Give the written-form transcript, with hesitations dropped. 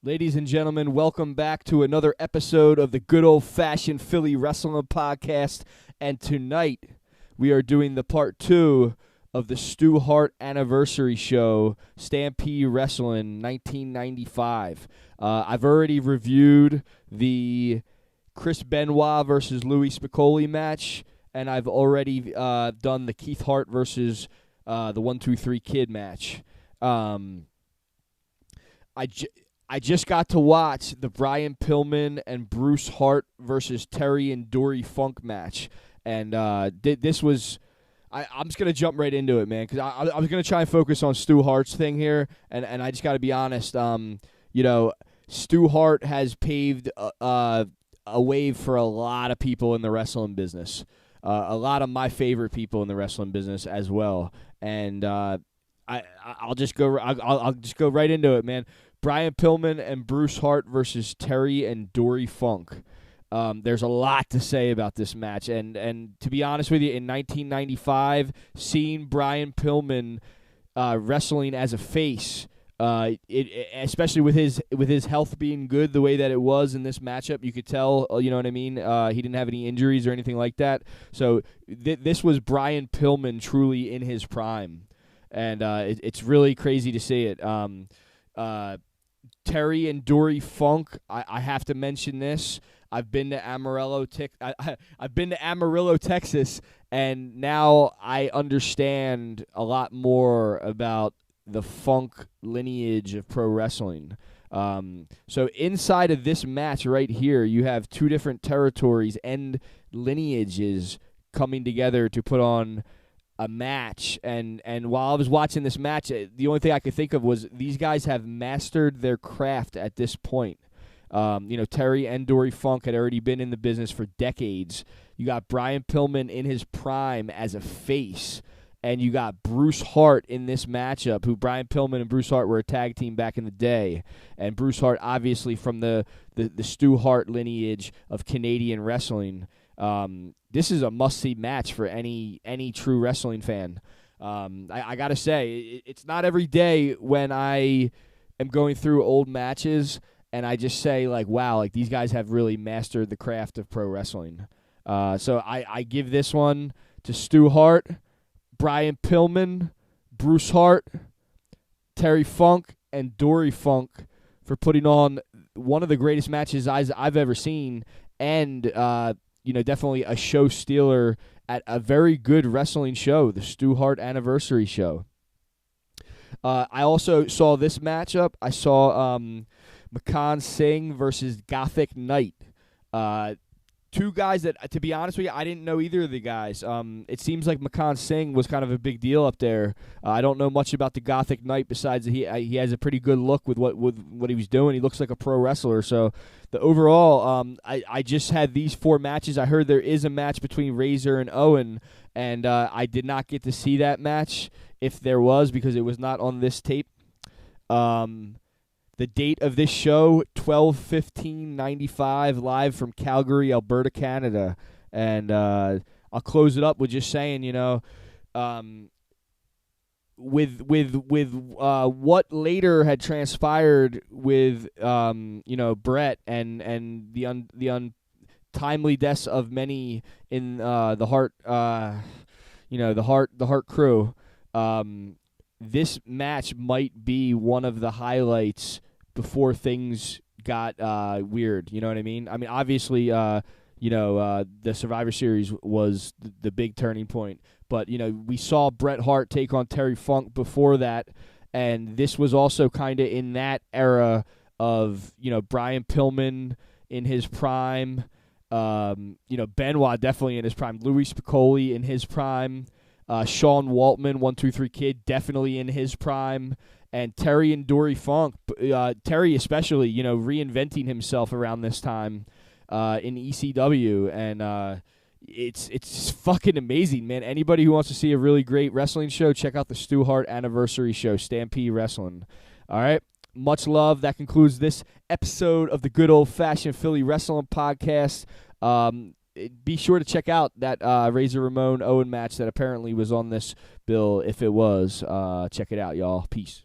Ladies and gentlemen, welcome back to another episode of the Good Old Fashioned Philly Wrestling Podcast. And tonight, we are doing the part 2 of the Stu Hart anniversary show, Stampede Wrestling 1995. I've already reviewed the Chris Benoit versus Louis Spicolli match, and I've already done the Keith Hart versus the 1-2-3 Kid match. I just got to watch the Brian Pillman and Bruce Hart versus Terry and Dory Funk match. And this was... I'm just going to jump right into it, man, because I was going to try and focus on Stu Hart's thing here, and I just got to be honest. Stu Hart has paved a wave for a lot of people in the wrestling business, a lot of my favorite people in the wrestling business as well. And I'll just go right into it, man. Brian Pillman and Bruce Hart versus Terry and Dory Funk. There's a lot to say about this match, and to be honest with you, in 1995, seeing Brian Pillman wrestling as a face, especially with his health being good the way that it was in this matchup, you could tell. You know what I mean? He didn't have any injuries or anything like that. So this was Brian Pillman truly in his prime, and it's really crazy to see it. Terry and Dory Funk, I have to mention this. I've been to Amarillo, Texas, and now I understand a lot more about the Funk lineage of pro wrestling. So inside of this match right here, you have two different territories and lineages coming together to put on a match, and while I was watching this match, the only thing I could think of was these guys have mastered their craft at this point. Terry and Dory Funk had already been in the business for decades. You got Brian Pillman in his prime as a face, and you got Bruce Hart in this matchup, who Brian Pillman and Bruce Hart were a tag team back in the day, and Bruce Hart obviously from the Stu Hart lineage of Canadian wrestling. This is a must-see match for any true wrestling fan. I got to say, it's not every day when I am going through old matches and I just say, like, wow, like these guys have really mastered the craft of pro wrestling. So I give this one to Stu Hart, Brian Pillman, Bruce Hart, Terry Funk, and Dory Funk for putting on one of the greatest matches I've ever seen, and definitely a show stealer at a very good wrestling show, the Stu Hart anniversary show. I also saw this matchup. I saw Makan Singh versus Gothic Knight. Two guys that, to be honest with you, I didn't know either of the guys. It seems like Makan Singh was kind of a big deal up there. I don't know much about the Gothic Knight besides that he has a pretty good look with what he was doing. He looks like a pro wrestler. So the overall, I just had these four matches. I heard there is a match between Razor and Owen, and I did not get to see that match if there was, because it was not on this tape. The date of this show, 12/15/95, live from Calgary, Alberta, Canada. And I'll close it up with just saying, with what later had transpired with Brett and the untimely deaths of many in the Hart the Hart crew. This match might be one of the highlights before things got weird. You know what I mean? I mean, obviously, the Survivor Series was the big turning point. But, we saw Bret Hart take on Terry Funk before that, and this was also kind of in that era of, Brian Pillman in his prime, Benoit definitely in his prime, Louis Spicolli in his prime, Sean Waltman, 1-2-3 Kid, definitely in his prime, and Terry and Dory Funk, Terry especially, reinventing himself around this time in ECW, and it's fucking amazing, man. Anybody who wants to see a really great wrestling show, check out the Stu Hart anniversary show, Stampede Wrestling. All right, much love. That concludes this episode of the Good Old Fashioned Philly Wrestling Podcast. Be sure to check out that Razor Ramon Owen match that apparently was on this bill. If it was, check it out, y'all. Peace.